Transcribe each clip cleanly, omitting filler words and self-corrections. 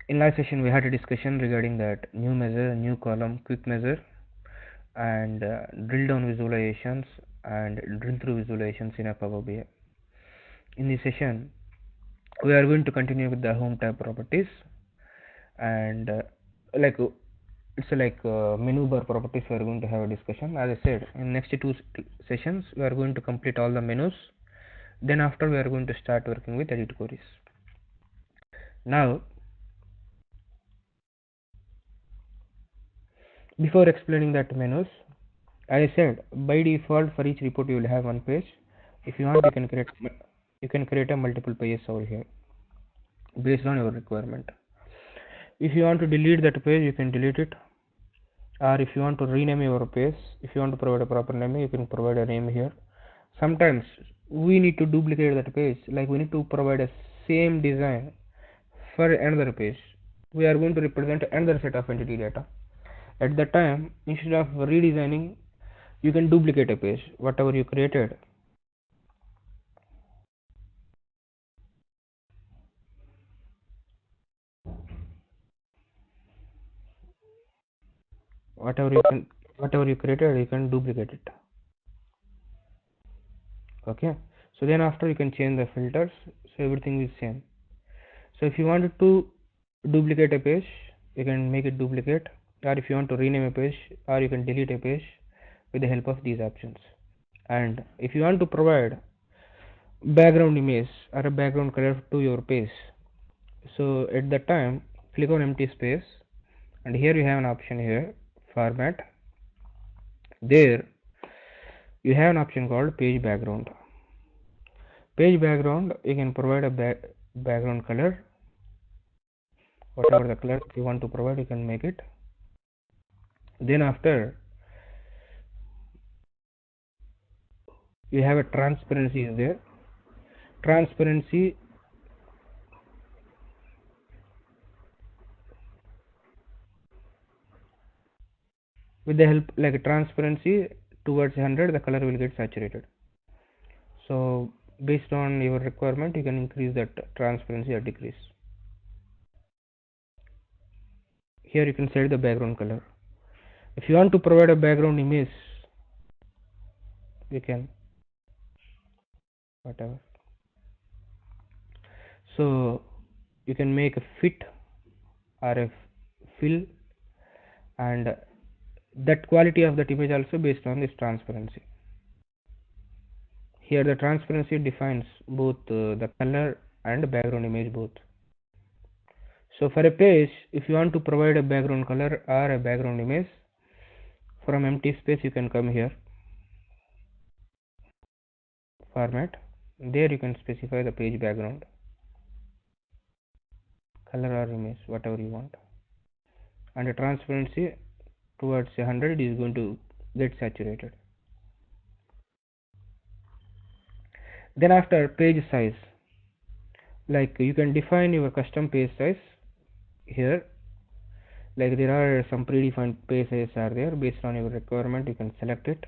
In last session we had a discussion regarding that new measure, new column, quick measure, and drill down visualizations and drill through visualizations in a Power BI. In this session we are going to continue with the home tab properties, and like it's like menu bar properties we are going to have a discussion. As I said, in next two sessions we are going to complete all the menus, then after we are going to start working with edit queries. Now before explaining that menus, as I said, by default for each report you will have one page. If you want, you can create a multiple pages over here based on your requirement. If you want to delete that page, you can delete it, or if you want to rename your page, if you want to provide a proper name, you can provide a name here. Sometimes we need to duplicate that page, like we need to provide a same design for another page. We are going to represent another set of entity data. At that time, instead of redesigning, you can duplicate a page, whatever you created. Whatever you created, you can duplicate it. Okay, so then after you can change the filters, so everything is same. So if you wanted to duplicate a page, you can make it duplicate, or if you want to rename a page, or you can delete a page with the help of these options. And if you want to provide background image or a background color to your page, so at that time click on empty space, and here you have an option here, format. There you have an option called page background. Page background, you can provide a background color, whatever the color you want to provide, you can make it. Then after you have a transparency is there. Transparency, with the help like transparency towards 100, the color will get saturated. So based on your requirement, you can increase that transparency or decrease. Here you can set the background color. If you want to provide a background image, you can, whatever. So you can make a fit or a fill, and that quality of that image also based on this transparency. Here the transparency defines both the color and background image both. So for a page, if you want to provide a background color or a background image, from empty space you can come here, format. There you can specify the page background, color or image, whatever you want. And the transparency towards 100 is going to get saturated. Then after page size, like you can define your custom page size here. Like there are some predefined page sizes are there, based on your requirement you can select it,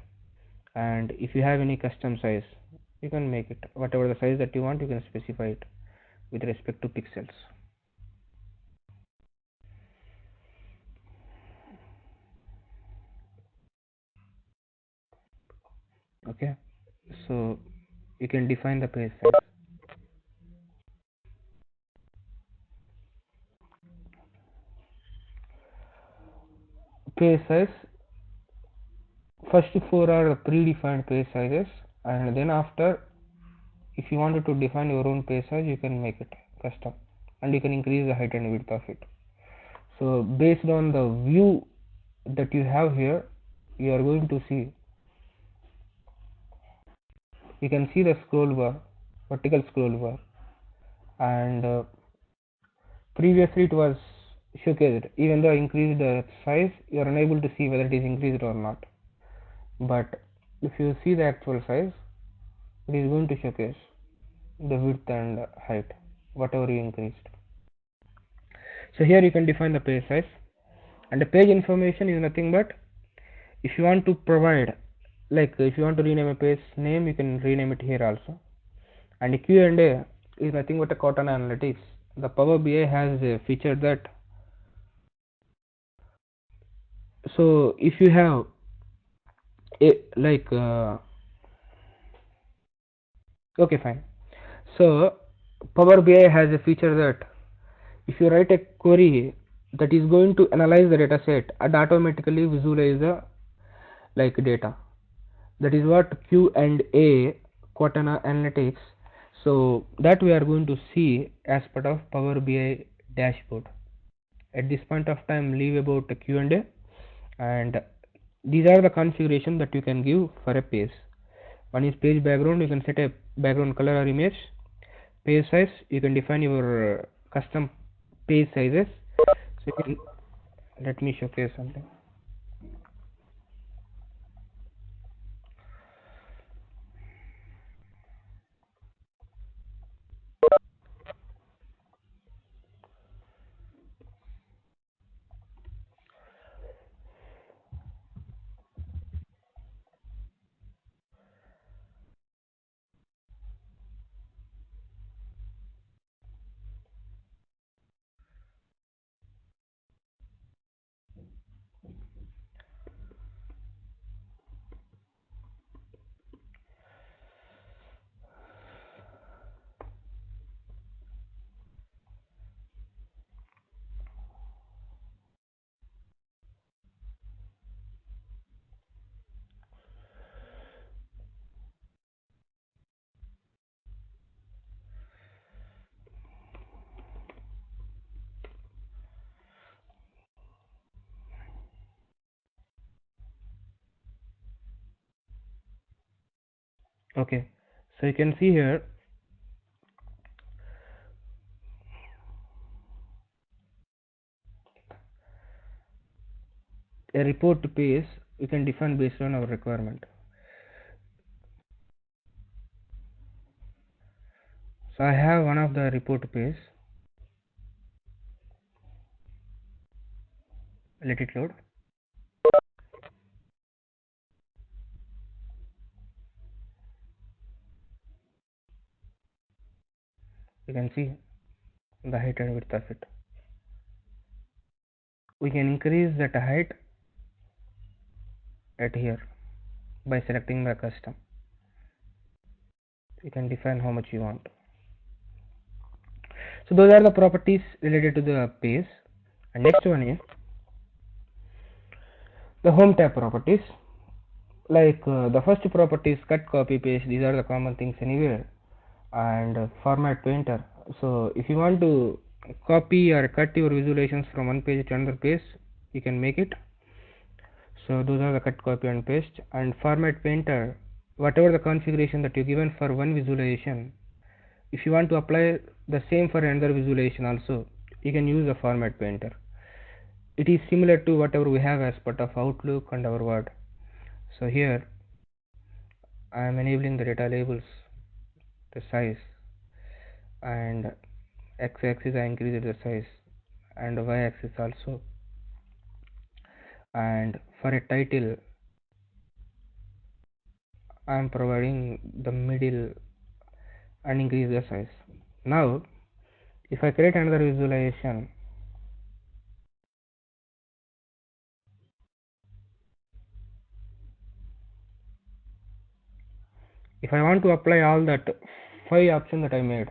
and if you have any custom size you can make it whatever the size that you want, you can specify it with respect to pixels. Okay, so you can define the page size. Page size, first four are predefined page sizes, and then after if you wanted to define your own page size, you can make it custom, and you can increase the height and width of it. So based on the view that you have here, you are going to see, you can see the scroll bar, vertical scroll bar, and previously it was showcased. Even though I increased the size, you are unable to see whether it is increased or not. But if you see the actual size, it is going to showcase the width and height, whatever you increased. So here you can define the page size, and the page information is nothing but, if you want to provide, like if you want to rename a page name, you can rename it here also. And Q&A is nothing but a Cotton Analytics. the Power BI has a feature that, so if you have a like okay, fine. So Power BI has a feature that if you write a query that is going to analyze the data set and automatically visualize the like data, that is what Q&A Cortana Analytics. So that we are going to see as part of Power BI dashboard. At this point of time, leave about the Q&A, and these are the configuration that you can give for a page. One is page background, you can set a background color or image. Page size, you can define your custom page sizes. So you can, let me showcase something. Okay, so you can see here a report page you can define based on our requirement. So I have one of the report page. Let it load. You can see the height and width of it. We can increase that height at here by selecting the custom. You can define how much you want. So those are the properties related to the page. And next one is the home tab properties. Like the first property is cut, copy, paste. These are the common things anywhere. And format painter. So if you want to copy or cut your visualizations from one page to another page, you can make it. So those are the cut, copy and paste. And format painter, whatever the configuration that you given for one visualization, if you want to apply the same for another visualization also, you can use the format painter. It is similar to whatever we have as part of Outlook and our Word. So here I am enabling the data labels, the size, and x-axis I increased the size, and y-axis also. And for a title I am providing the middle and increase the size. Now if I create another visualization, if I want to apply all that 5 options that I made,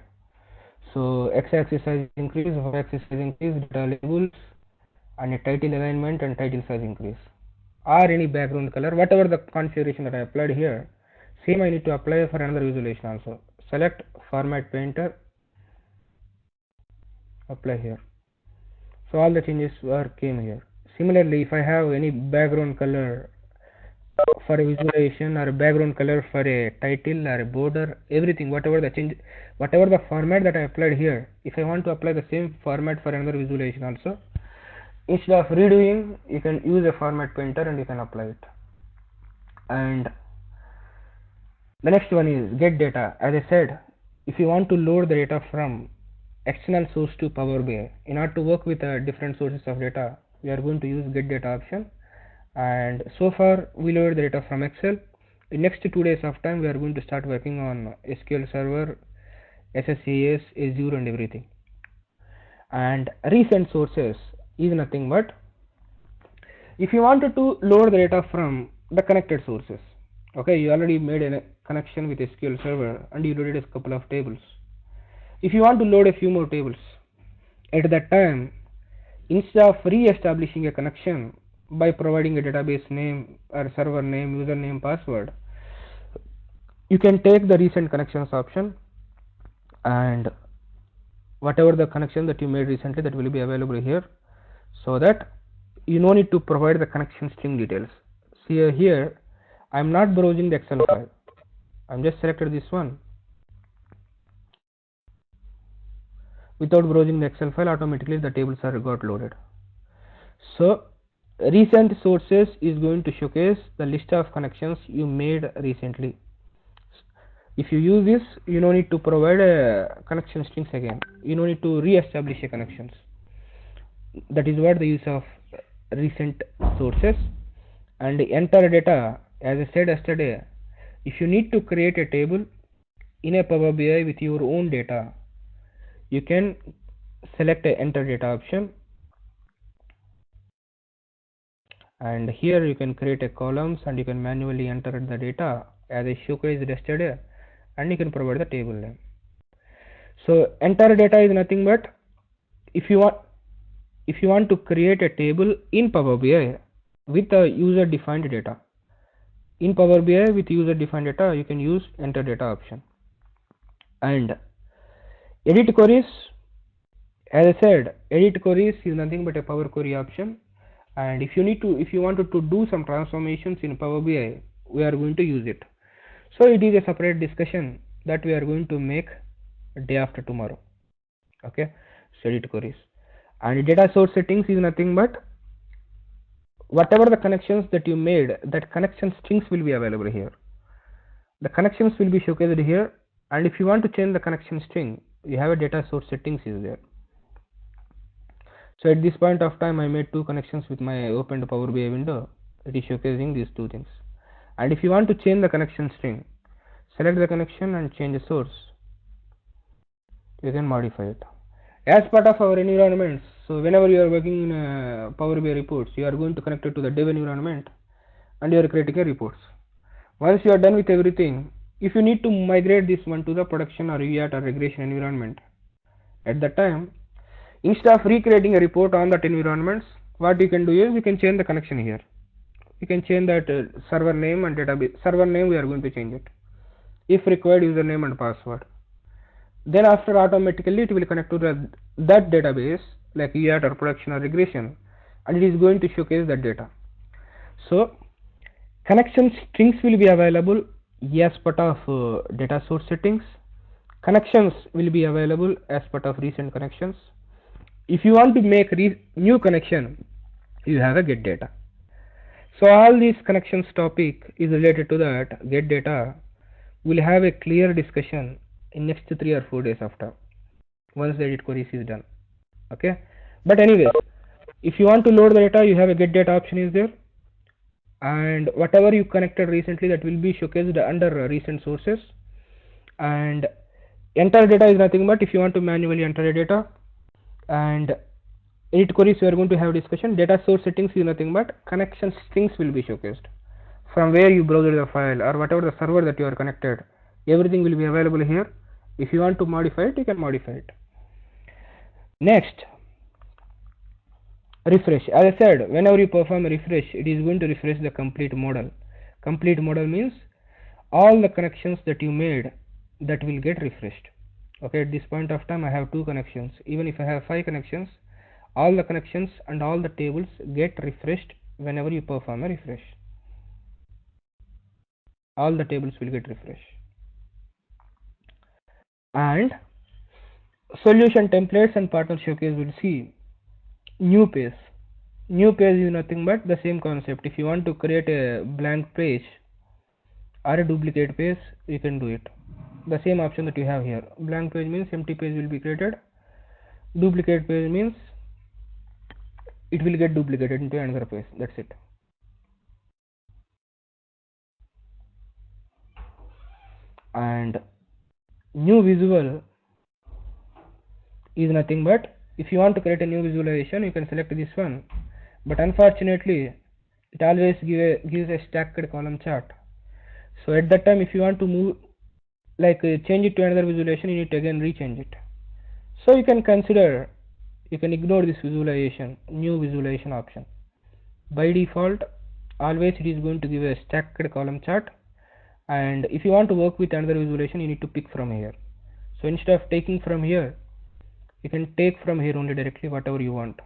so x-axis size increase, y-axis size increase, data labels, and a title alignment and title size increase, or any background color, whatever the configuration that I applied here, same I need to apply for another visualization also. Select format painter, apply here. So all the changes came here. Similarly, if I have any background color for a visualization or a background color for a title or a border, everything, whatever the change, whatever the format that I applied here, if I want to apply the same format for another visualization also, instead of redoing, you can use a format painter and you can apply it. And the next one is get data. As I said, if you want to load the data from external source to Power BI, in order to work with different sources of data, we are going to use get data option. And so far we loaded the data from Excel. In next 2 days of time we are going to start working on SQL Server, SSAS, Azure and everything. And recent sources is nothing but if you wanted to load the data from the connected sources. Okay, you already made a connection with SQL server and you loaded a couple of tables. If you want to load a few more tables, at that time, instead of re-establishing a connection by providing a database name or server name, username, password, you can take the recent connections option, and whatever the connection that you made recently, that will be available here, so that you no need to provide the connection string details. See here, I'm not browsing the Excel file. I'm just selected this one. Without browsing the Excel file, automatically the tables are got loaded. So recent sources is going to showcase the list of connections you made recently. If you use this, you no need to provide a connection strings again. You no need to re-establish a connections. That is what the use of recent sources. And enter data, as I said yesterday, if you need to create a table in a Power BI with your own data, you can select a enter data option, and here you can create a columns and you can manually enter the data as I showcased yesterday, and you can provide the table name. So enter data is nothing but if you want to create a table in Power BI with a user defined data. In Power BI with user defined data, you can use enter data option. And edit queries, as I said, edit queries is nothing but a Power Query option. And if you wanted to do some transformations in Power BI, we are going to use it. So it is a separate discussion that we are going to make day after tomorrow. Okay, so edit queries. And data source settings is nothing but whatever the connections that you made, that connection strings will be available here. The connections will be showcased here, and if you want to change the connection string, you have a data source settings is there. So at this point of time, I made two connections with my opened Power BI window. It is showcasing these two things. And if you want to change the connection string, select the connection and change the source. You can modify it as part of our environments. So whenever you are working in Power BI reports, you are going to connect it to the dev environment and you are creating a reports. Once you are done with everything, if you need to migrate this one to the production or UAT or regression environment, at that time, instead of recreating a report on that environments, what you can do is you can change the connection here. You can change that server name and database. Server name we are going to change it. If required, username and password. Then after automatically it will connect to that database like UAT or production or regression, and it is going to showcase that data. So connection strings will be available as part of data source settings. Connections will be available as part of recent connections. If you want to make new connection, you have a get data. So all these connections topic is related to that get data. We'll have a clear discussion in next 3 or 4 days after, once the edit queries is done. Okay, but anyways, if you want to load the data, you have a get data option is there, and whatever you connected recently, that will be showcased under recent sources. And enter data is nothing but if you want to manually enter the data. And edit queries, we are going to have discussion. Data source settings is nothing but connection strings will be showcased from where you browsed the file or whatever the server that you are connected. Everything will be available here. If you want to modify it, you can modify it. Next, refresh. As I said, whenever you perform a refresh, it is going to refresh the complete model. Complete model means all the connections that you made, that will get refreshed. Okay, at this point of time I have 2 connections. Even if I have 5 connections, all the connections and all the tables get refreshed whenever you perform a refresh. All the tables will get refreshed. And solution templates and partner showcase will see new page. New page is nothing but the same concept. If you want to create a blank page or a duplicate page, you can do it. The same option that you have here. Blank page means empty page will be created. Duplicate page means it will get duplicated into another page. That's it. And new visual is nothing but If you want to create a new visualization, you can select this one, but unfortunately it always gives a stacked column chart. So at that time, if you want to move, like change it to another visualization, you need to again rechange it. So you can consider, you can ignore this visualization, new visualization option. By default, always it is going to give a stacked column chart, and if you want to work with another visualization, you need to pick from here. So instead of taking from here, you can take from here only directly whatever you want.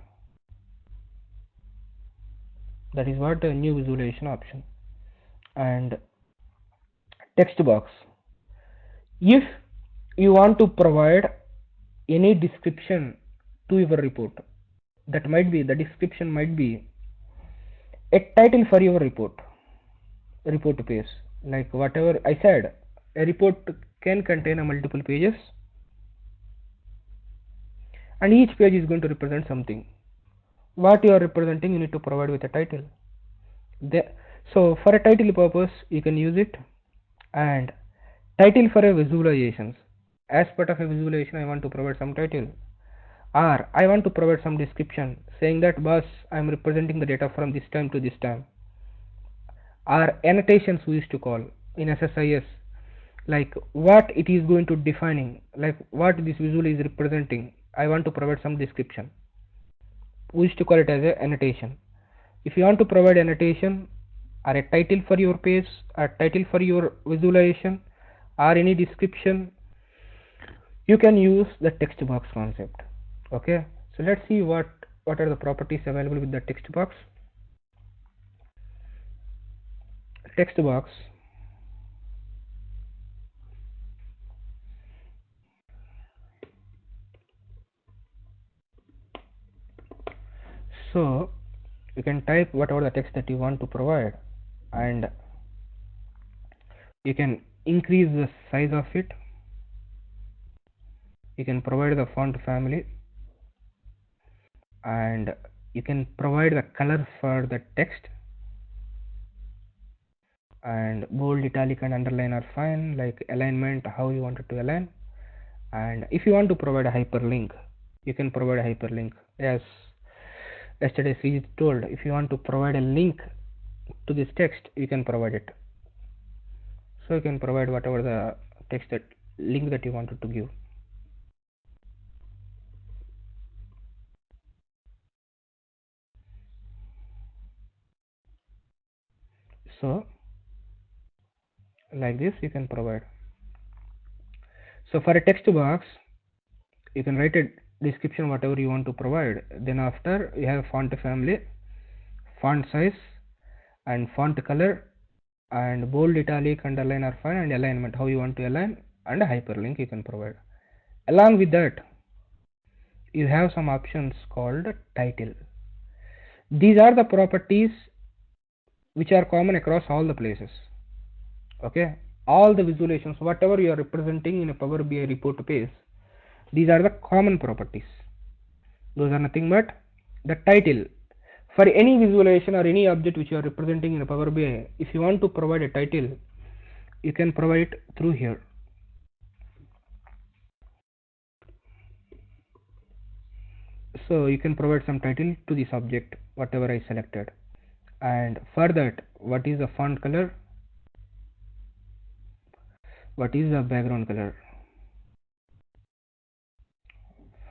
That is what the new visualization option. And text box, if you want to provide any description to your report, that might be, the description might be a title for your report page, like whatever I said, a report can contain a multiple pages, and each page is going to represent something. What you are representing, you need to provide with a title. So for a title purpose, you can use it. And title for a visualizations, as part of a visualization, I want to provide some title, or I want to provide some description saying that, boss, I am representing the data from this time to this time, or annotations we used to call in SSIS, like what it is going to defining, like what this visual is representing. I want to provide some description. We used to call it as a annotation. If you want to provide annotation or a title for your page, or title for your visualization, or any description, you can use the text box concept. Okay, so let's see what are the properties available with the text box. Text box, so you can type whatever the text that you want to provide, and you can increase the size of it. You can provide the font family, and you can provide the color for the text, and bold, italic and underline are fine, like alignment, how you want it to align. And if you want to provide a hyperlink, you can provide a hyperlink. As yesterday Srijit told, if you want to provide a link to this text, you can provide it. So you can provide whatever the text, that link that you wanted to give. So like this you can provide. So for a text box, you can write a description whatever you want to provide. Then after, you have font family, font size, and font color, and bold, italic, underline are fine, and alignment, how you want to align, and a hyperlink you can provide. Along with that, you have some options called title. These are the properties which are common across all the places. Okay, all the visualizations, whatever you are representing in a Power BI report page, these are the common properties. Those are nothing but the title. For any visualization or any object which you are representing in a Power BI, if you want to provide a title, you can provide it through here. So you can provide some title to this object, whatever I selected. And for that, what is the font color, what is the background color,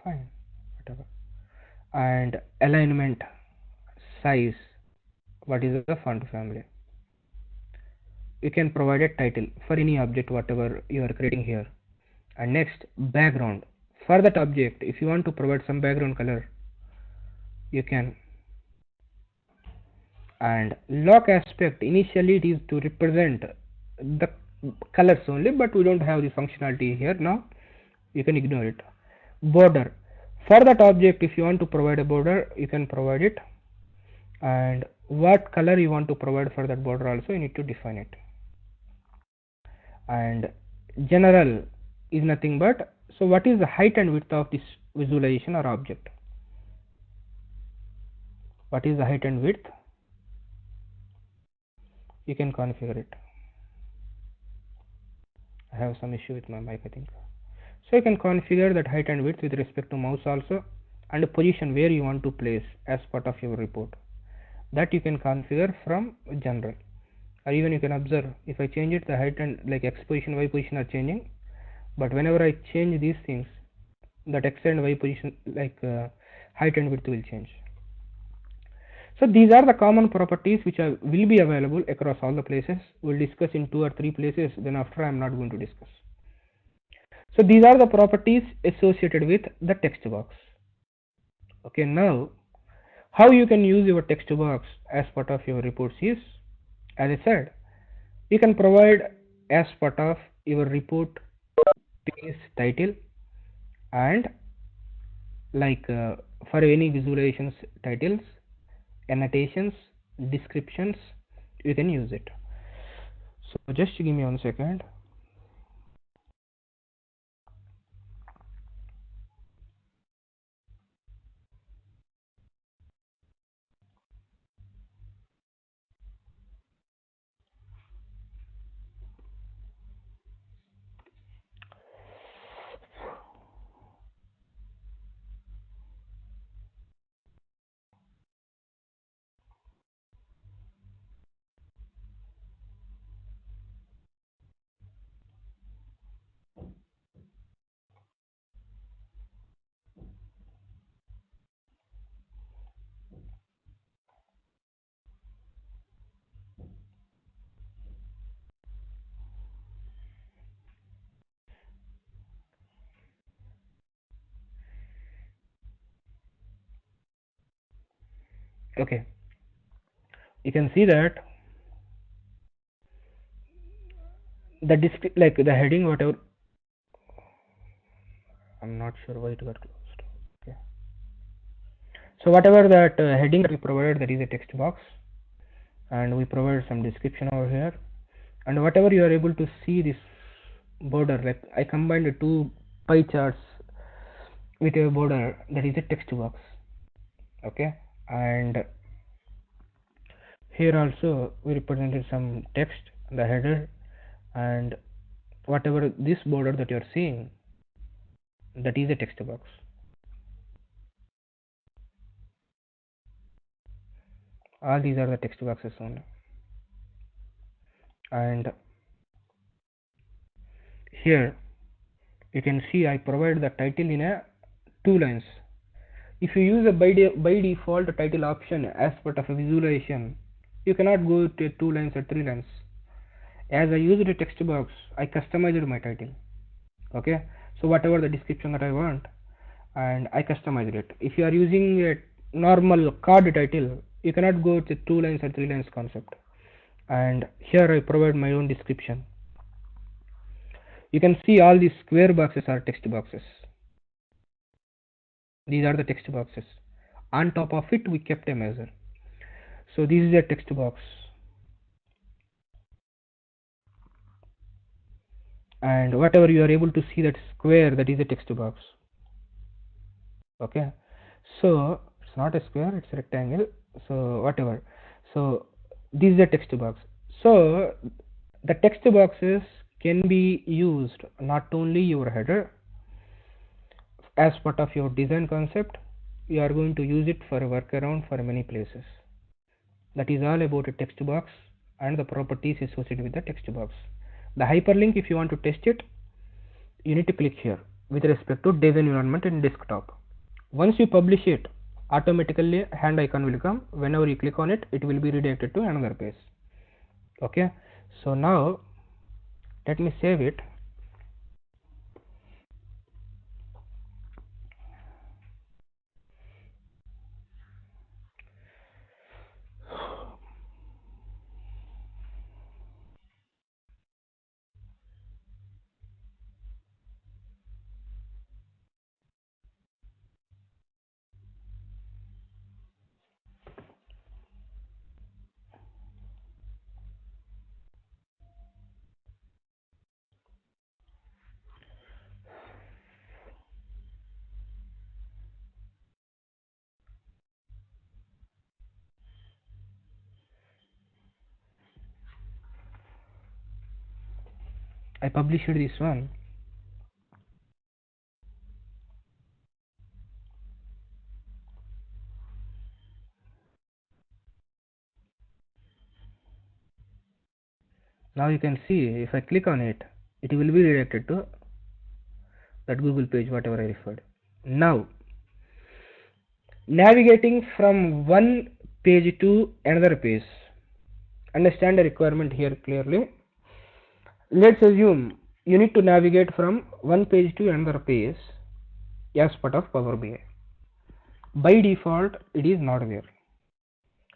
fine, whatever. And alignment, size, what is the font family. You can provide a title for any object whatever you are creating here. And next, background, for that object, if you want to provide some background color, you can. And lock aspect, initially it is to represent the colors only, but we don't have the functionality here now, you can ignore it. Border, for that object, if you want to provide a border, you can provide it. And what color you want to provide for that border also, you need to define it. And general is nothing but, so what is the height and width of this visualization or object, what is the height and width, you can configure it. I have some issue with my mic, I think. So you can configure that height and width with respect to mouse also, and a position where you want to place as part of your report. That you can configure from general, or even you can observe if I change it, the height and like x position, y position are changing, but whenever I change these things, that x and y position height and width will change. So these are the common properties which will be available across all the places. We'll discuss in 2 or 3 places, then after I am not going to discuss. So these are the properties associated with the text box. Okay, now how you can use your text box as part of your reports is, as I said, you can provide as part of your report page title, and for any visualizations titles, annotations, descriptions, you can use it. So just give me 1 second. Okay, you can see that the heading, whatever, I'm not sure why it got closed. Okay, so whatever that heading that we provided, that is a text box, and we provide some description over here, and whatever you are able to see this border, like I combined the two pie charts with a border, that is a text box. Okay, and here also we represented some text, the header, and whatever this border that you are seeing, that is a text box. All these are the text boxes only. And here you can see I provide the title in a 2 lines. If you use a by default title option as part of a visualization, you cannot go to 2 lines or 3 lines. As I used a text box, I customized my title. Okay, so whatever the description that I want, and I customized it. If you are using a normal card title, you cannot go to 2 lines or 3 lines concept. And here I provide my own description. You can see all these square boxes are text boxes. These are the text boxes. On top of it, we kept a measure. So this is a text box, and whatever you are able to see, that square, that is a text box. Okay, so it's not a square, it's a rectangle. So whatever. So this is a text box. So the text boxes can be used not only your header as part of your design concept, you are going to use it for a workaround for many places. That is all about a text box and the properties associated with the text box. The hyperlink, if you want to test it, you need to click here with respect to design environment and desktop. Once you publish it, automatically hand icon will come. Whenever you click on it, it will be redirected to another page. Okay, so now let me save it. I published this one. Now you can see if I click on it, it will be redirected to that Google page whatever I referred. Now navigating from one page to another page, understand the requirement here clearly. Let's assume you need to navigate from one page to another page as part of Power BI. By default it is not there.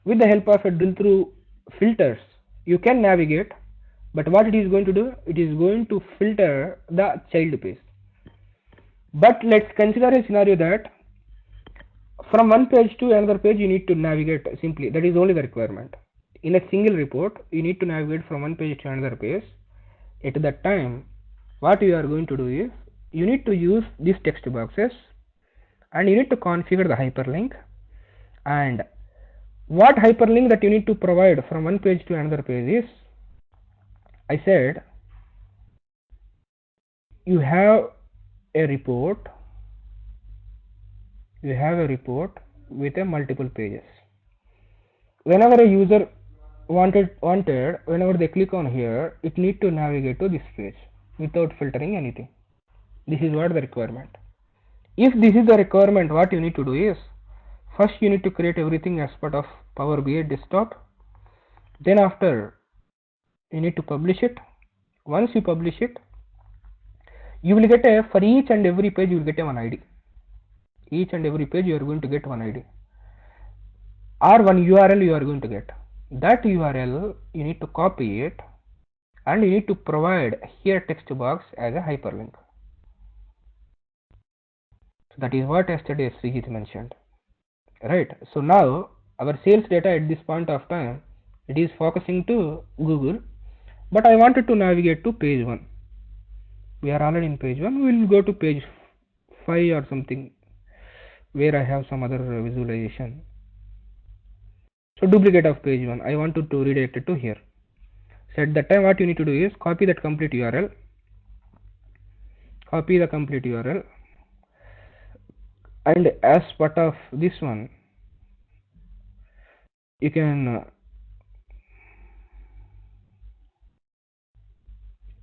With the help of a drill through filters you can navigate, but what it is going to do, it is going to filter the child page. But let's consider a scenario that from one page to another page you need to navigate simply, that is only the requirement. In a single report you need to navigate from one page to another page. At that time what you are going to do is you need to use these text boxes and you need to configure the hyperlink. And what hyperlink that you need to provide from one page to another page is, I said you have a report with a multiple pages. Whenever a user wanted whenever they click on here, it need to navigate to this page without filtering anything. This is what the requirement. If this is the requirement, what you need to do is, first you need to create everything as part of Power BI desktop. Then after you need to publish it. Once you publish it, you will get a, for each and every page you will get a one ID. Each and every page you are going to get one ID or one URL you are going to get. That URL you need to copy it and you need to provide here text box as a hyperlink. So that is what yesterday Srijit mentioned, right? So now our sales data at this point of time, it is focusing to Google, but I wanted to navigate to page 1. We are already in page 1. We will go to page 5 or something where I have some other visualization. So duplicate of page 1, I wanted to redirect it to here. So at that time what you need to do is copy that complete URL, copy the complete URL, and as part of this one you can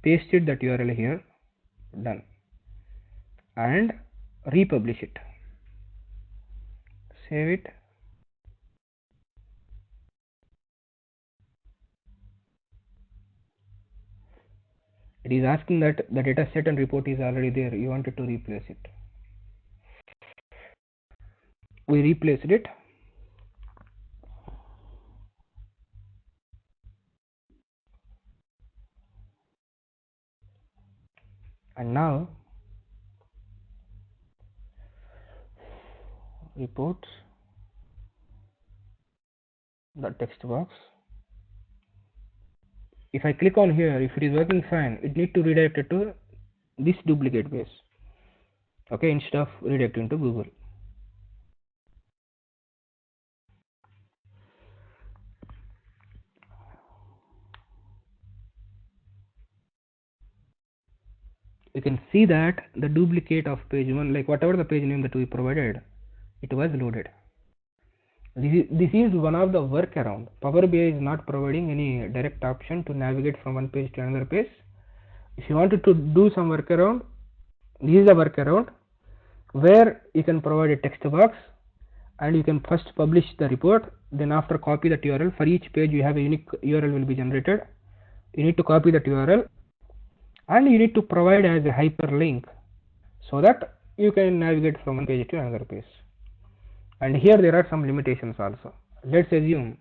paste it that URL here, done, and republish it, save it. It is asking that the data set and report is already there, you wanted to replace it. We replaced it. And now reports, the text box. If I click on here, if it is working fine, it need to redirect it to this duplicate base, okay, instead of redirecting to Google. You can see that the duplicate of page 1, like whatever the page name that we provided, it was loaded. This is one of the workaround. Power BI is not providing any direct option to navigate from one page to another page. If you wanted to do some workaround, this is a workaround where you can provide a text box and you can first publish the report, then after copy that URL. For each page you have a unique URL will be generated. You need to copy that URL and you need to provide as a hyperlink so that you can navigate from one page to another page. And here there are some limitations also. Let's assume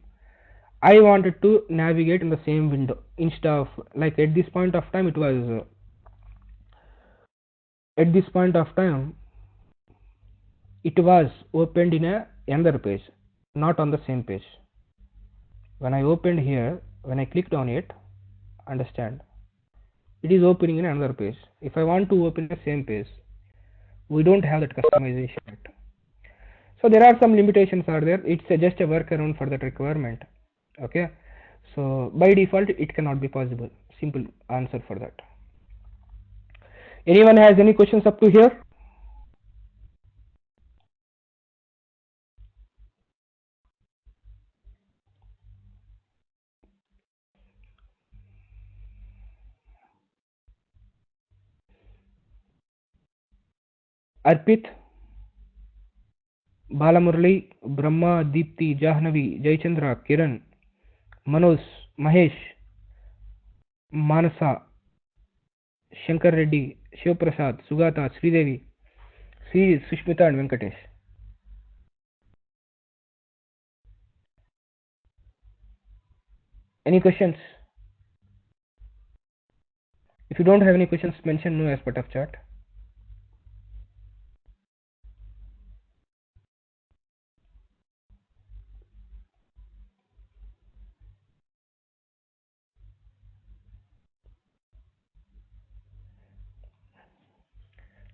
I wanted to navigate in the same window instead of, like at this point of time it was at this point of time it was opened in another page, not on the same page. When I opened here, when I clicked on it, understand, it is opening in another page. If I want to open the same page, we don't have that customization yet. So there are some limitations are there. It's just a workaround for that requirement, okay? So by default it cannot be possible. Simple answer for that. Anyone has any questions up to here? Arpit, Balamurali, Brahma, Deepti, Jahnavi, Jaychandra, Kiran, Manoj, Mahesh, Manasa, Shankar Reddy, Shiv Prasad, Sugata, Sridevi, Sri, Sushmita and Venkatesh. Any questions? If you don't have any questions, mention no as part of chat.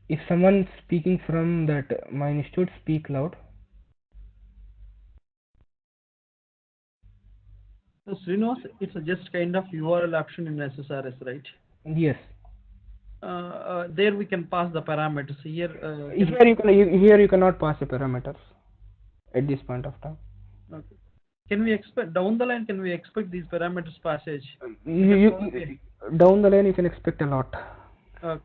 If someone speaking from that my institute, speak loud. So Srinivas, it's just kind of URL option in SSRS, right? Yes. There we can pass the parameters. Here, Here you cannot pass the parameters at this point of time. okay. Can we expect down the line? Can we expect these parameters passage? Down the line you can expect a lot. Okay.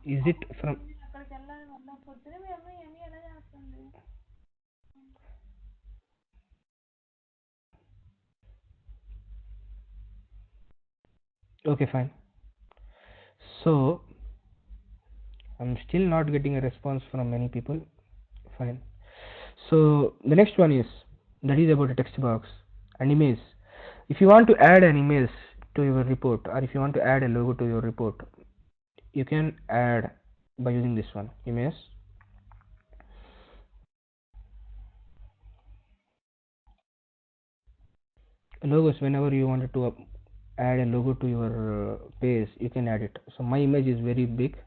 Is it from? Okay, fine. So I'm still not getting a response from many people. Fine. So the next one is that is about a text box and image. If you want to add an image to your report, or if you want to add a logo to your report, you can add by using this one, image. Logos, whenever you wanted to add a logo to your page, you can add it. So my image is very big,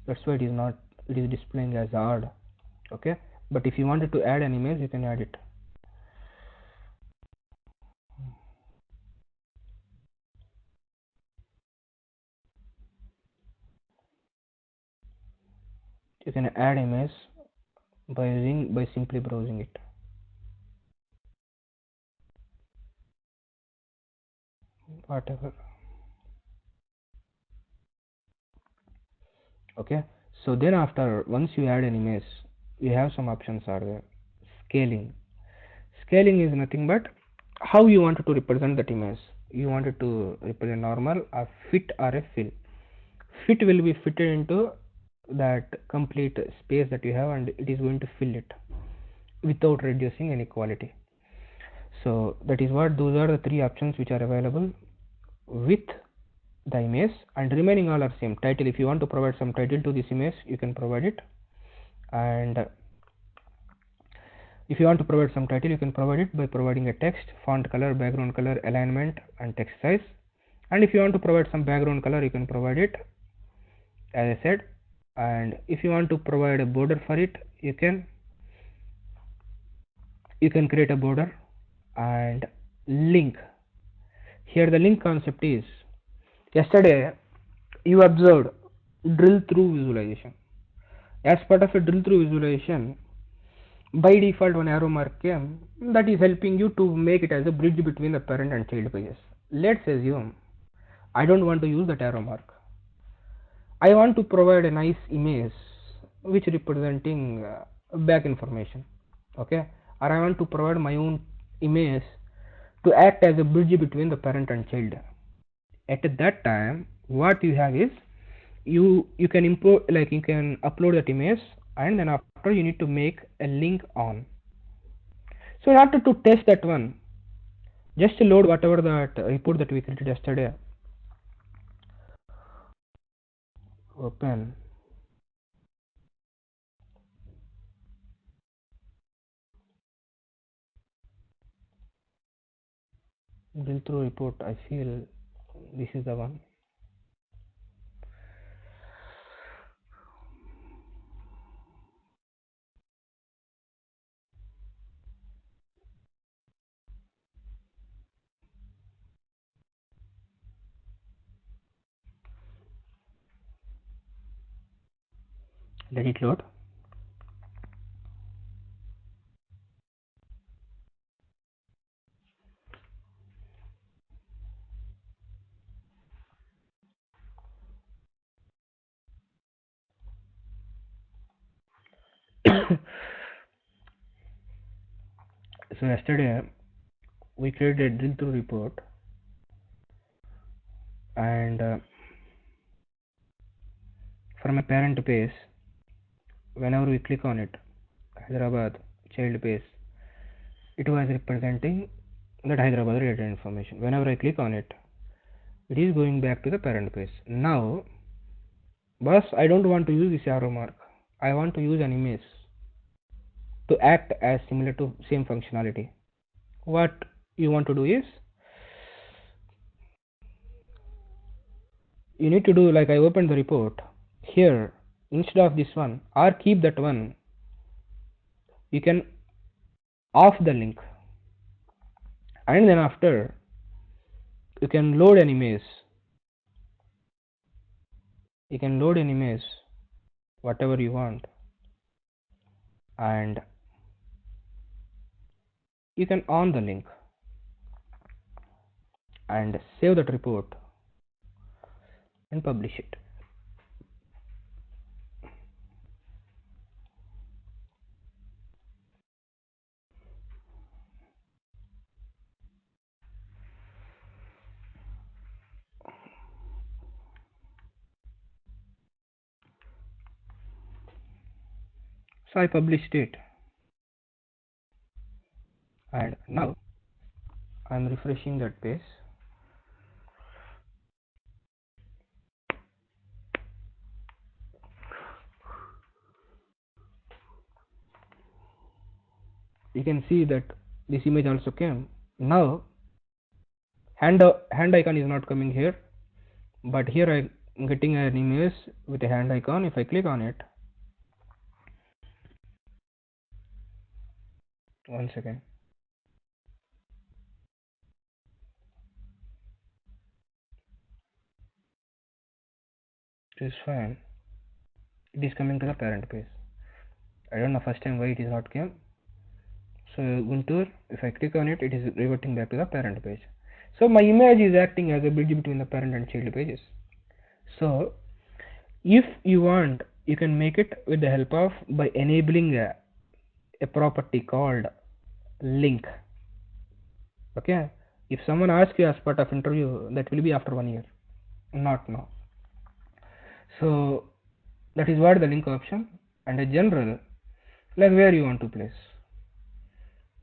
that's why it is displaying as odd. Okay, but if you wanted to add an image, you can add it. You can add image by simply browsing it. Whatever. Okay, so then after, once you add an image, you have some options are there. Scaling is nothing but how you wanted to represent that image. You wanted to represent normal, a fit, or a fill. Fit will be fitted into that complete space that you have, and it is going to fill it without reducing any quality. So that is what, those are the three options which are available with the image, and remaining all are same. Title, if you want to provide some title to this image, you can provide it, and if you want to provide some title, you can provide it by providing a text, font color, background color, alignment, and text size. And if you want to provide some background color, you can provide it, as I said. And if you want to provide a border for it, you can create a border. And link, here the link concept is, yesterday you observed drill through visualization. As part of a drill through visualization, by default one arrow mark came, that is helping you to make it as a bridge between the parent and child pages. Let's assume I don't want to use that arrow mark. I want to provide a nice image which representing back information, okay, or I want to provide my own image to act as a bridge between the parent and child. At that time, what you have is, you can import, like you can upload that image, and then after you need to make a link on. So in order to test that one, just load whatever that report that we created yesterday. Open. Drill through report. I feel this is the one. Let it load. So yesterday we created a drill through report, and from a parent page, whenever we click on it, Hyderabad child page, it was representing that Hyderabad related information. Whenever I click on it, it is going back to the parent page. Now, boss, I don't want to use this arrow mark. I want to use an image to act as similar to same functionality. What you want to do is, you need to do like I opened the report here, instead of this one or keep that one, you can off the link, and then after you can load an image. You can load an image whatever you want, and you can on the link and save that report and publish it. So I published it, and now I'm refreshing that page. You can see that this image also came. Now hand icon is not coming here, but here I'm getting an image with a hand icon. If I click on it, one second, it is fine. It is coming to the parent page. I don't know first time why it is not came. So Guntur, if I click on it, it is reverting back to the parent page. So my image is acting as a bridge between the parent and child pages. So if you want, you can make it with the help of by enabling a property called link. Okay, if someone asks you as part of interview, that will be after 1 year, not now. So that is what the link option, and a general, like where you want to place,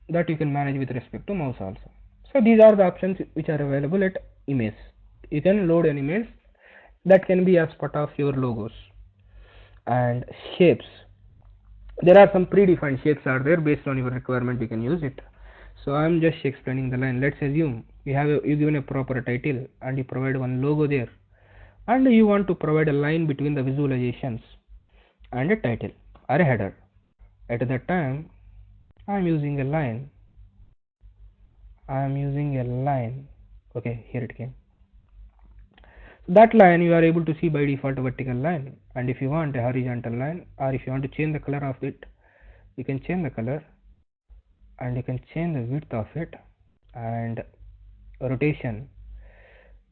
that you can manage with respect to mouse also. So these are the options which are available at image. You can load an image that can be as part of your logos. And shapes, there are some predefined shapes are there. Based on your requirement you can use it. So I'm just explaining the line. Let's assume you given a proper title and you provide one logo there, and you want to provide a line between the visualizations and a title or a header. At that time I'm using a line. Okay, here it came. That line you are able to see by default a vertical line, and if you want a horizontal line, or if you want to change the color of it, you can change the color, and you can change the width of it, and rotation,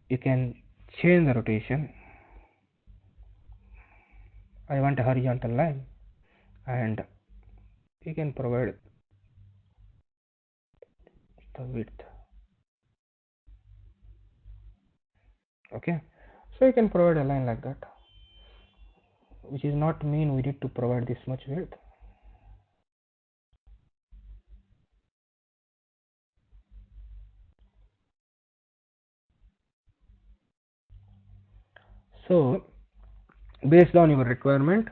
you can change the rotation. I want a horizontal line, and you can provide the width. Okay, so you can provide a line like that, which is not mean we need to provide this much width. So based on your requirement,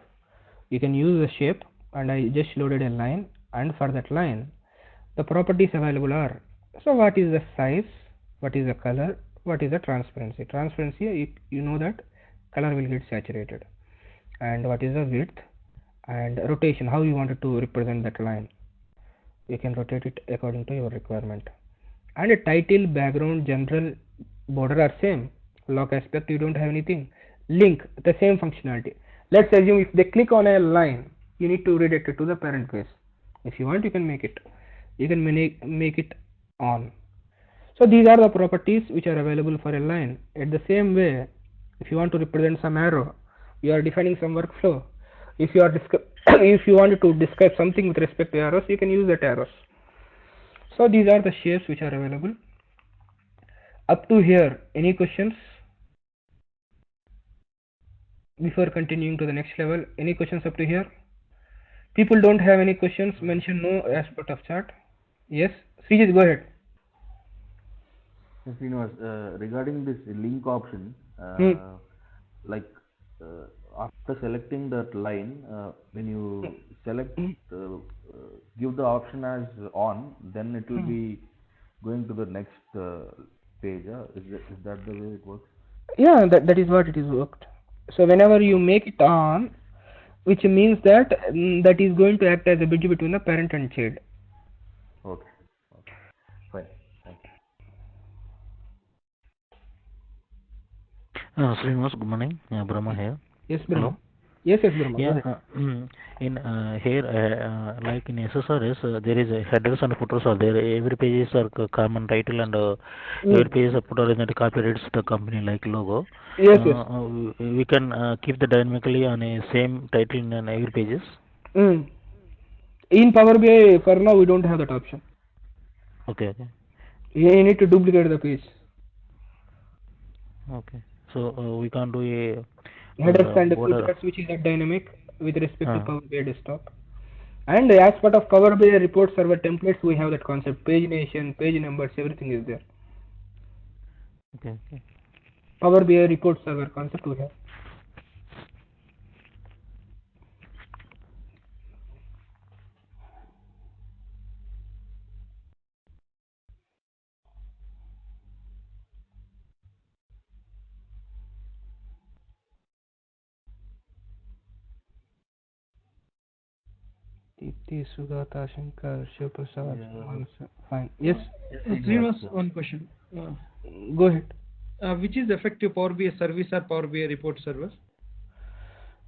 you can use a shape, and I just loaded a line, and for that line the properties available are, so what is the size, what is the color, what is the transparency. You know that color will get saturated, and what is the width, and rotation, how you wanted to represent that line, you can rotate it according to your requirement. And a title, background, general, border are same. Lock aspect, you don't have anything. Link, the same functionality. Let's assume if they click on a line, you need to redirect it to the parent page. If you want, you can make it on. So these are the properties which are available for a line. At the same way, if you want to represent some arrow, you are defining some workflow, If you are if you wanted to describe something with respect to arrows, you can use that arrows. So these are the shapes which are available. Up to here, any questions? Before continuing to the next level, any questions up to here? People don't have any questions, mention no as part of chat. Yes, Srijit, go ahead. Srinivas, regarding this link option, like after selecting that line, when you select, give the option as on, then it will be going to the next page. Is that the way it works? Yeah, that is what it is worked. So whenever you make it on, which means that that is going to act as a bridge between the parent and child. Okay. Fine. Thank you. Srinivas, good morning. Brahma here. Yes, Brahma. Hello. Yes, Brahma. Yeah. In here, like in SSRS, there is headers and footers are there. Every page is a common title and every page is a footer and it copyrights the company like logo. Yes, We can keep the dynamically on a same title in every pages. In Power BI, for now we don't have that option. Okay. You need to duplicate the page. Okay. So we can't do a headers and footers which is a dynamic with respect to Power BI desktop. And as part of Power BI report server templates, we have that concept: page nation, page numbers, everything is there. Okay. Power BI report server concept we have. Sugata, Shankar, Shivaprasad, fine. Yes. Srinivas, one question. Go ahead. Which is effective, Power BI service or Power BI report service?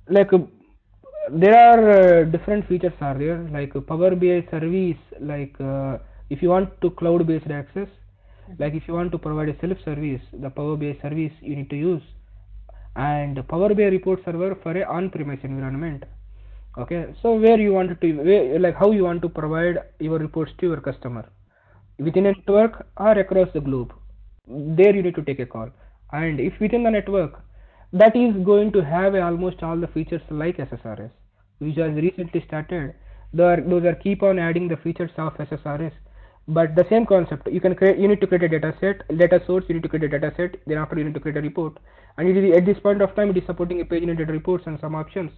Like there are different features are there. Like Power BI service, like if you want to cloud-based access, like if you want to provide a self-service, the Power BI service you need to use, and Power BI report server for a on-premise environment. Okay, so where you want to, like how you want to provide your reports to your customer, within a network or across the globe, there you need to take a call. And if within the network, that is going to have almost all the features like SSRS, which has recently started. Those are keep on adding the features of SSRS, but the same concept. You need to create a data source. You need to create a data set. Then after you need to create a report, and it is, at this point of time it is supporting a page-oriented reports and some options.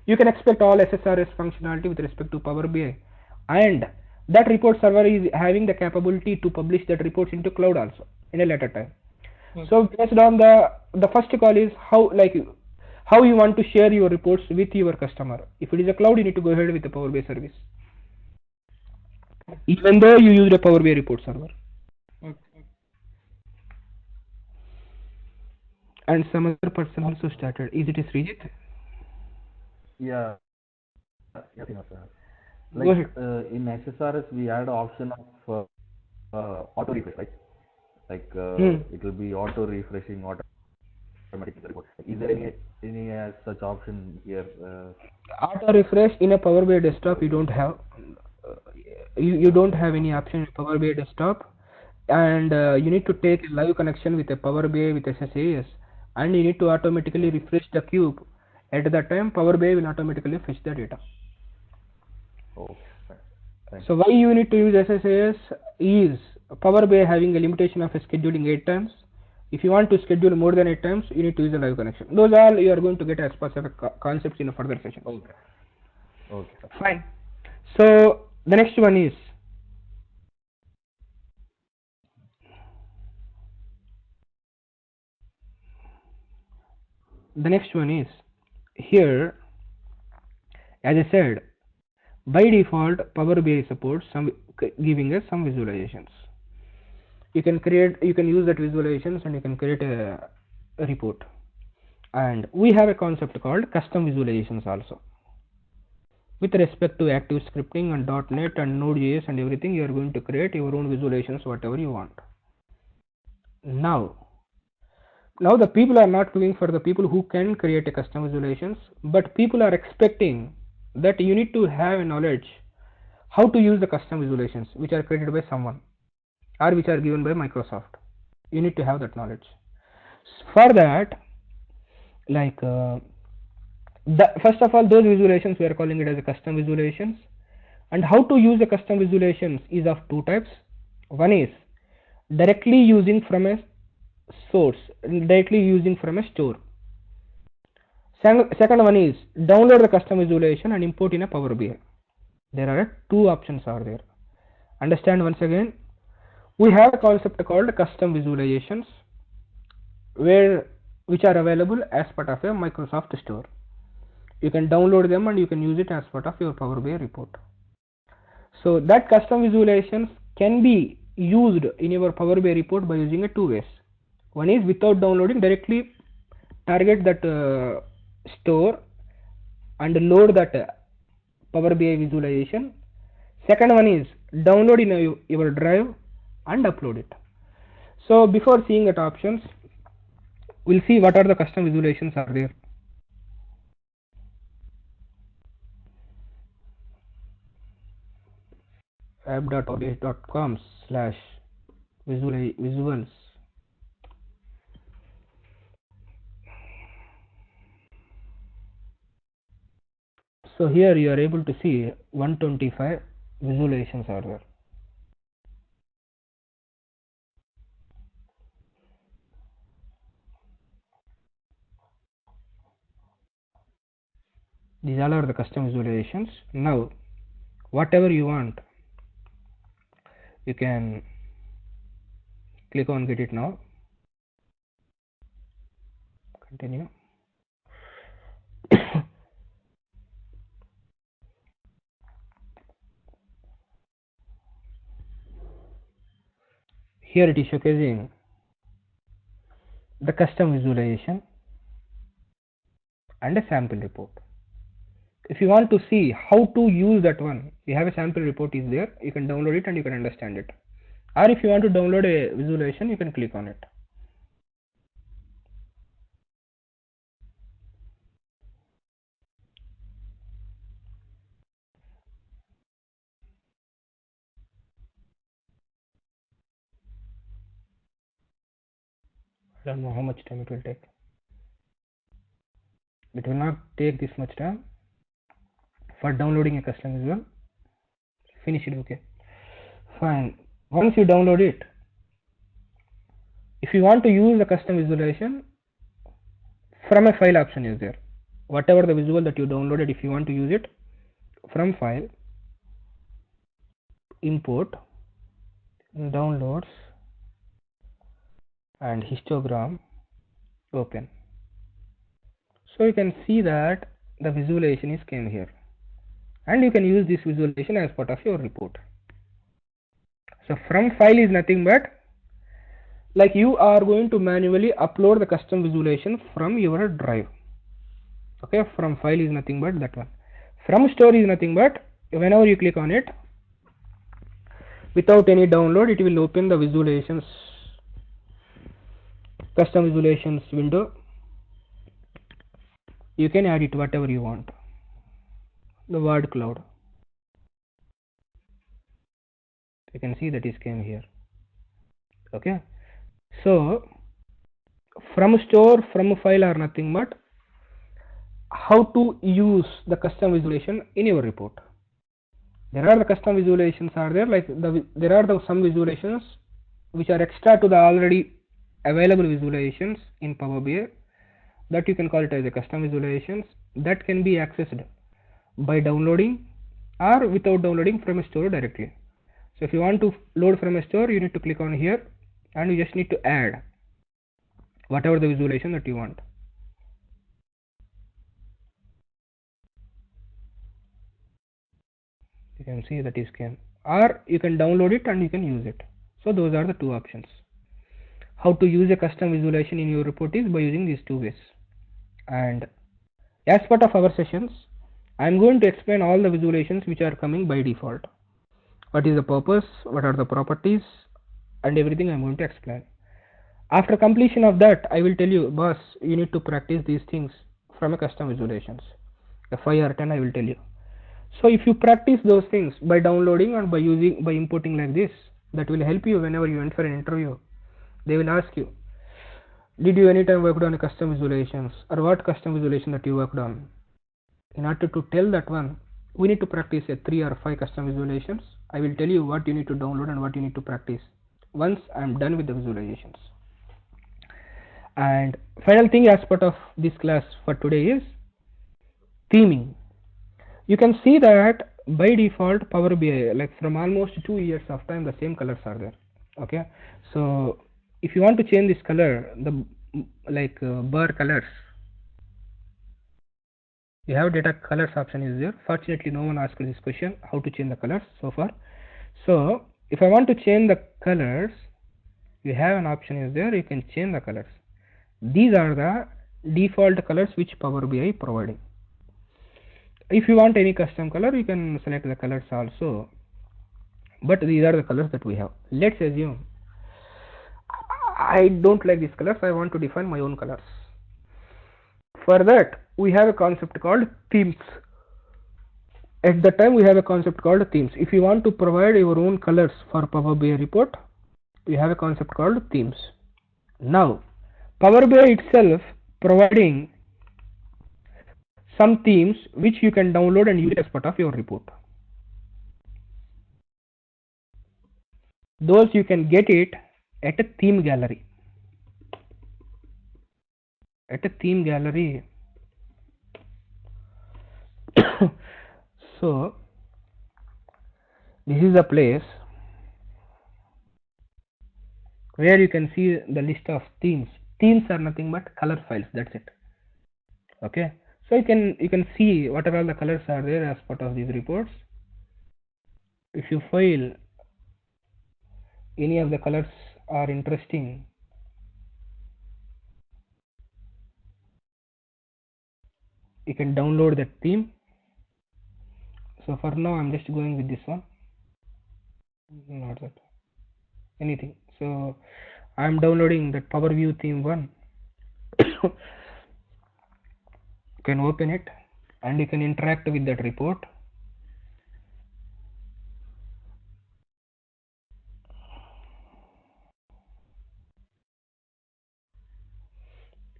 You can expect all SSRS functionality with respect to Power BI, and that report server is having the capability to publish that reports into cloud also in a later time. So based on the first call is how you want to share your reports with your customer. If it is a cloud, you need to go ahead with the Power BI service, even though you use a Power BI report server. And some other person also started. Is it Srijit? Yeah. Like in SSRS, we had option of auto refresh, right? Like it will be auto refreshing automatically. Is there any such option here? Auto refresh in a Power BI desktop you don't have. You don't have any option in Power BI desktop, and you need to take a live connection with a Power BI with SSAS, and you need to automatically refresh the cube. At that time, Power BI will automatically fetch the data. So why you need to use SSAS is Power BI having a limitation of scheduling 8 times. If you want to schedule more than 8 times, you need to use a live connection. Those all you are going to get as specific concepts in a further session. Okay. Fine. So the next one is here, as I said, by default Power BI supports giving us some visualizations. You can use that visualizations and you can create a report. And we have a concept called custom visualizations also. With respect to active scripting and .NET and Node.js and everything, you are going to create your own visualizations, whatever you want. Now, Now the people are not looking for the people who can create a custom visualizations, but people are expecting that you need to have a knowledge how to use the custom visualizations which are created by someone or which are given by Microsoft. You need to have that knowledge. For that, like first of all, those visualizations we are calling it as a custom visualizations. And how to use the custom visualizations is of two types. One is directly using from a source, directly using from a store. Second one is download the custom visualization and import in a Power BI. There are two options are there. Understand once again, we have a concept called custom visualizations which are available as part of a Microsoft store. You can download them and you can use it as part of your Power BI report. So that custom visualizations can be used in your Power BI report by using two ways. One is without downloading, directly target that store and load that Power BI visualization. Second one is download in your drive and upload it. So before seeing that options, we'll see what are the custom visualizations are there. app.obs.com/visuals. So here you are able to see 125 visualizations are there. These all are the custom visualizations. Now whatever you want, you can click on get it now. Continue. Here it is showcasing the custom visualization and a sample report. If you want to see how to use that one, you have a sample report is there, you can download it and you can understand it. Or if you want to download a visualization, you can click on it. I don't know how much time it will take. It will not take this much time for downloading a custom visual. Finish it, okay. Fine. Once you download it, if you want to use the custom visualization, from a file option is there. Whatever the visual that you downloaded, if you want to use it, from file, import, downloads, and histogram, open. So you can see that the visualization is came here, and you can use this visualization as part of your report. So from file is nothing but like you are going to manually upload the custom visualization from your drive. Okay, from file is nothing but that one. From store is nothing but whenever you click on it, without any download, it will open the visualizations, custom visualizations window. You can add it whatever you want. The word cloud, you can see that is came here. Okay, so from store, from file are nothing but how to use the custom visualization in your report. There are the custom visualizations are there, like there are some visualizations which are extra to the already available visualizations in Power BI, that you can call it as a custom visualizations, that can be accessed by downloading or without downloading from a store directly. So if you want to load from a store, you need to click on here and you just need to add whatever the visualization that you want. You can see that is came, or you can download it and you can use it. So those are the two options. How to use a custom visualization in your report is by using these two ways. And as part of our sessions, I am going to explain all the visualizations which are coming by default. What is the purpose, what are the properties, and everything I am going to explain. After completion of that, I will tell you, boss, you need to practice these things from a custom visualizations. The 5 or 10 I will tell you. So if you practice those things by downloading and by importing like this, that will help you whenever you enter an interview. They will ask you, did you anytime worked on a custom visualizations, or what custom visualization that you worked on? In order to tell that one, we need to practice a 3 or 5 custom visualizations. I will tell you what you need to download and what you need to practice once I am done with the visualizations. And final thing as part of this class for today is theming. You can see that by default Power BI, like from almost 2 years of time, the same colors are there. Okay, so if you want to change this color, the bar colors, you have data colors option is there. Fortunately, no one asked this question how to change the colors so far. So if I want to change the colors, you have an option is there, you can change the colors. These are the default colors which Power BI providing. If you want any custom color, you can select the colors also, but these are the colors that we have. Let's assume I don't like these colors, I want to define my own colors. For that, we have a concept called themes. At the time, we have a concept called themes. If you want to provide your own colors for Power BI report, we have a concept called themes. Now, Power BI itself providing some themes which you can download and use as part of your report. Those you can get it at a theme gallery. At a theme gallery. So this is a place where you can see the list of themes. Themes are nothing but color files, that's it. Okay, so you can see what are all the colors are there as part of these reports. If you feel any of the colors are interesting, you can download that theme. So for now I'm just going with this one, not that, anything. So I'm downloading that Power View theme 1. You can open it and you can interact with that report.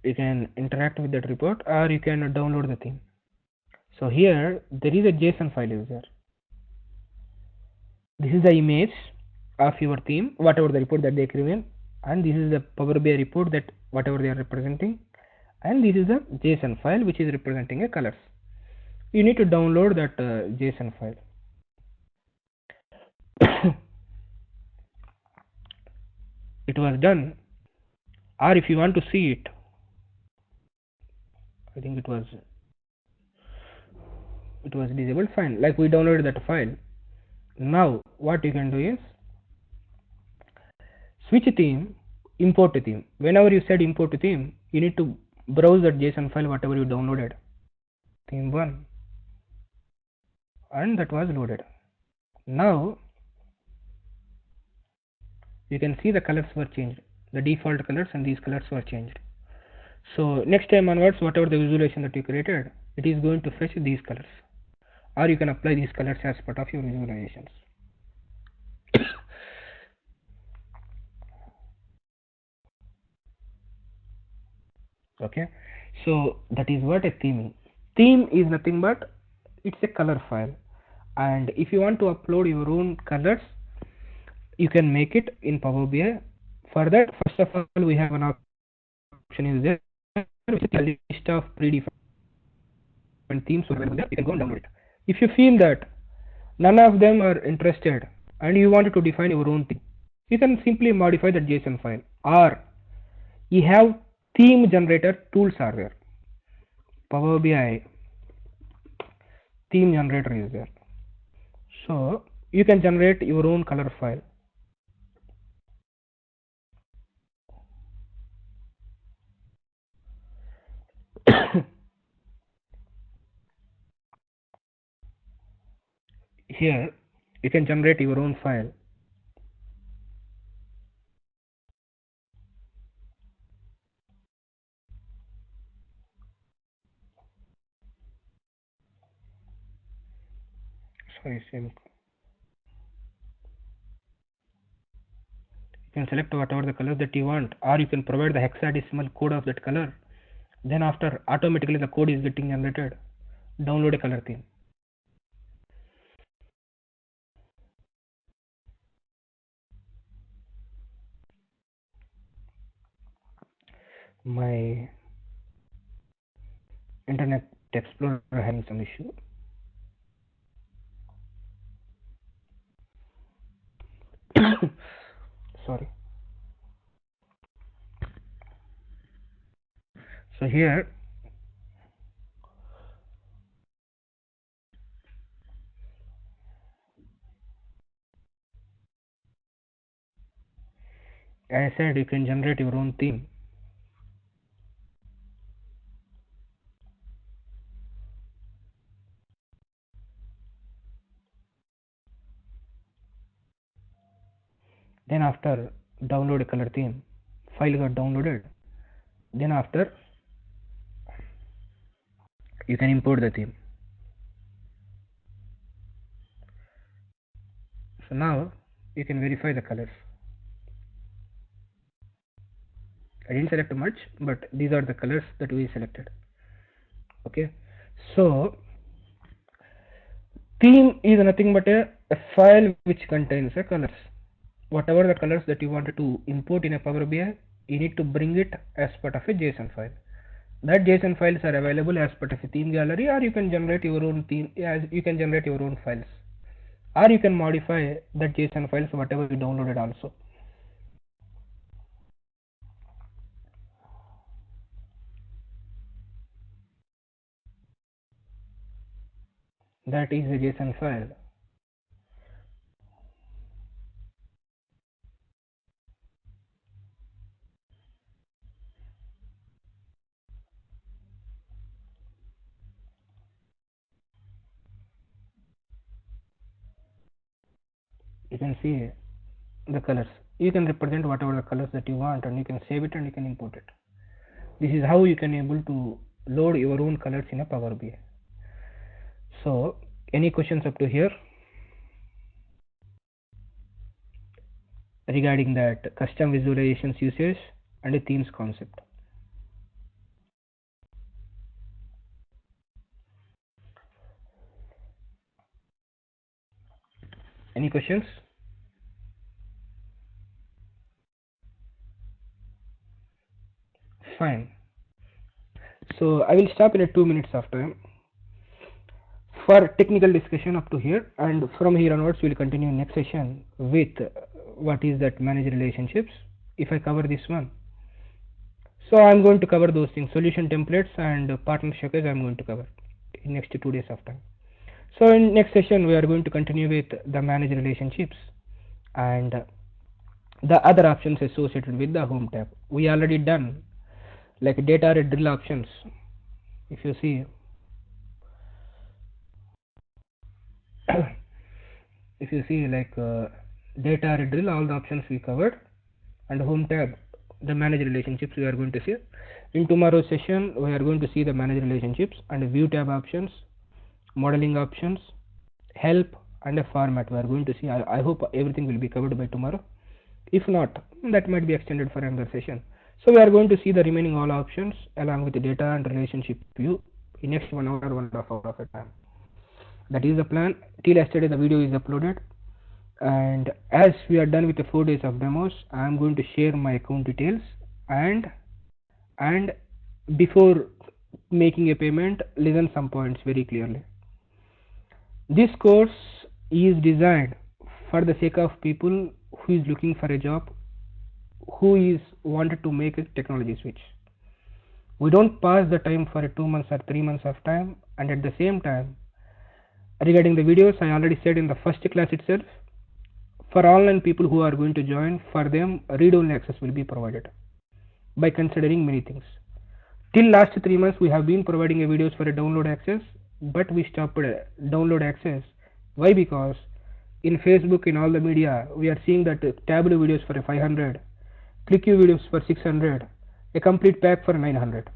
You can interact with that report or you can download the theme. So here there is a JSON file is there. This is the image of your theme, whatever the report that they create, and this is the Power BI report that whatever they are representing, and this is a JSON file which is representing a colors. You need to download that JSON file. It was done, or if you want to see it, I think it was disabled, fine, like we downloaded that file. Now what you can do is switch theme, import a theme. Whenever you said import a theme, you need to browse that JSON file whatever you downloaded, theme 1, and that was loaded. Now you can see the colors were changed, the default colors, and these colors were changed. So next time onwards, whatever the visualization that you created, it is going to fetch these colors, or you can apply these colors as part of your visualizations. Okay, so that is what a theme is. Theme is nothing but it's a color file, and if you want to upload your own colors, you can make it in Power BI. For that, first of all, we have an option is there, which is a list of predefined themes available there. You can go and download it. If you feel that none of them are interested and you wanted to define your own theme, you can simply modify the JSON file, or you have theme generator tools are there. Power BI theme generator is there, so you can generate your own color file. Here you can generate your own file. sorry, same. You can select whatever the colors that you want, or you can provide the hexadecimal code of that color. Then after, automatically the code is getting generated. Download a color theme. My Internet Explorer having some issue. Sorry. So here as I said, you can generate your own theme. Then after, download a color theme. File got downloaded. Then after, you can import the theme. So now you can verify the colors. I didn't select much, but these are the colors that we selected. Okay, so theme is nothing but a file which contains the colors. Whatever the colors that you wanted to import in a Power BI, you need to bring it as part of a JSON file. That JSON files are available as part of a theme gallery, or you can generate your own theme, as you can generate your own files, or you can modify that JSON files whatever you downloaded also. That is a JSON file. You can see the colors. You can represent whatever the colors that you want, and you can save it and you can import it. This is how you can able to load your own colors in a Power BI. So any questions up to here regarding that custom visualizations usage and a themes concept? Any questions? Fine. So I will stop in a 2 minutes of time for technical discussion up to here, and from here onwards we will continue next session with what is that managed relationships. If I cover this one, so I'm going to cover those things, solution templates and partner showcase. I'm going to cover in next 2 days of time. So in next session we are going to continue with the managed relationships and the other options associated with the home tab. We already done like data array drill options. If you see, if you see like data array drill, all the options we covered, and home tab, the managed relationships we are going to see. In tomorrow's session we are going to see the managed relationships and view tab options, modeling options, help, and a format we are going to see. I hope everything will be covered by tomorrow. If not, that might be extended for another session. So we are going to see the remaining all options along with the data and relationship view in next 1 hour, 1.5 hour of a time. That is the plan. Till yesterday the video is uploaded, and as we are done with the 4 days of demos, I am going to share my account details, and before making a payment, listen some points very clearly. This course is designed for the sake of people who is looking for a job, who is wanted to make a technology switch. We don't pass the time for a 2 months or 3 months of time, and at the same time, regarding the videos, I already said in the first class itself, for online people who are going to join, for them read-only access will be provided by considering many things. Till last 3 months we have been providing a videos for a download access, but we stopped download access. Why? Because in Facebook, in all the media, we are seeing that Tableau videos for a 500, ClickView videos for 600, a complete pack for 900.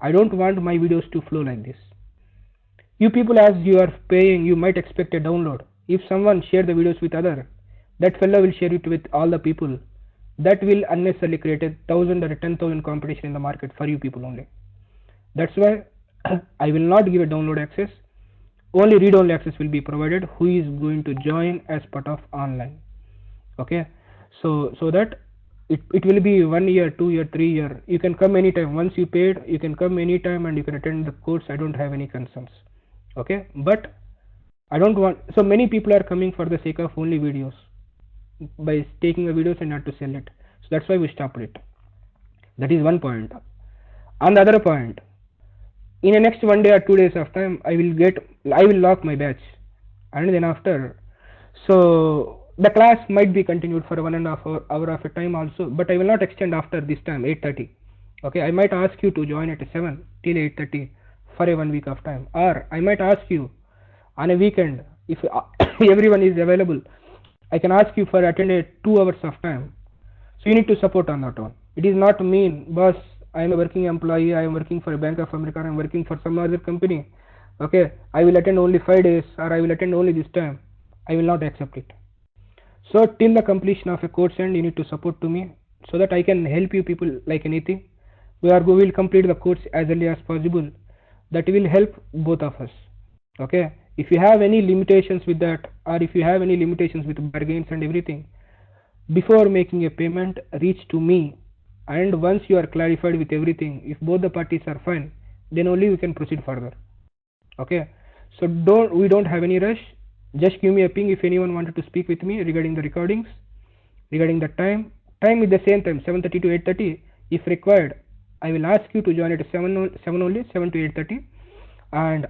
I don't want my videos to flow like this. You people, as you are paying, you might expect a download. If someone share the videos with other, that fellow will share it with all the people. That will unnecessarily create a 1,000 or a 10,000 competition in the market for you people only. That's why I will not give a download access. Only read only access will be provided who is going to join as part of online. Okay, so that it will be 1 year, 2 year, 3 year. You can come anytime. Once you paid, you can come anytime and you can attend the course. I don't have any concerns. Okay, but I don't want, so many people are coming for the sake of only videos, by taking the videos and not to sell it. So that's why we stopped it. That is one point. On the other point, in the next 1 day or 2 days of time, I will lock my batch, and then after, so the class might be continued for 1.5 hour of a time also, but I will not extend after this time 8:30. Okay, I might ask you to join at 7 till 8:30 for a 1 week of time, or I might ask you on a weekend, if everyone is available, I can ask you for attend a 2 hours of time. So you need to support on that one. It is not mean, boss, I am a working employee, I am working for a Bank of America, I am working for some other company. Okay, I will attend only 5 days, or I will attend only this time. I will not accept it. So till the completion of a course end, you need to support to me, so that I can help you people like anything. We will complete the course as early as possible. That will help both of us. Okay, if you have any limitations with that, or if you have any limitations with bargains and everything, before making a payment, reach to me, and once you are clarified with everything, if both the parties are fine, then only we can proceed further. Okay, so we don't have any rush. Just give me a ping if anyone wanted to speak with me regarding the recordings, regarding the time is the same time, 7:30 to 8:30. If required, I will ask you to join at 7 only, 7 to 8:30, and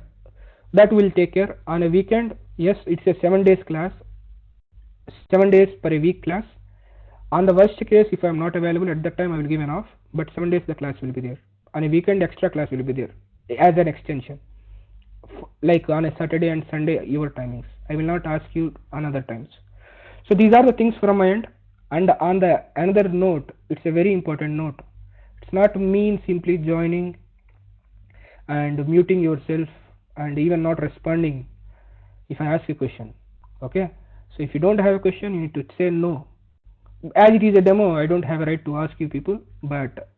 that will take care. On a weekend, yes, it's a 7 days class, 7 days per a week class. On the worst case, if I am not available at that time, I will give an off, but 7 days the class will be there. On a weekend, extra class will be there as an extension, like on a Saturday and Sunday, your timings. I will not ask you on other times. So these are the things from my end. And on the another note, it's a very important note. It's not mean simply joining and muting yourself and even not responding if I ask a question. Okay, so if you don't have a question, you need to say no. As it is a demo, I don't have a right to ask you people, but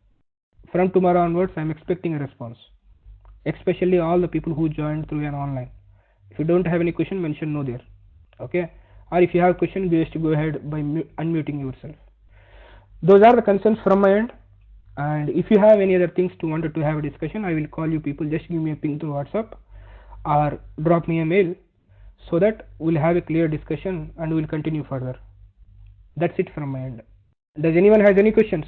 from tomorrow onwards, I'm expecting a response, especially all the people who joined through an online. If you don't have any question, mention no there. Okay, or if you have a question, just go ahead by unmuting yourself. Those are the concerns from my end. And if you have any other things to wanted to have a discussion, I will call you people. Just give me a ping through WhatsApp or drop me a mail, so that we'll have a clear discussion and we'll continue further. That's it from my end. Does anyone has any questions?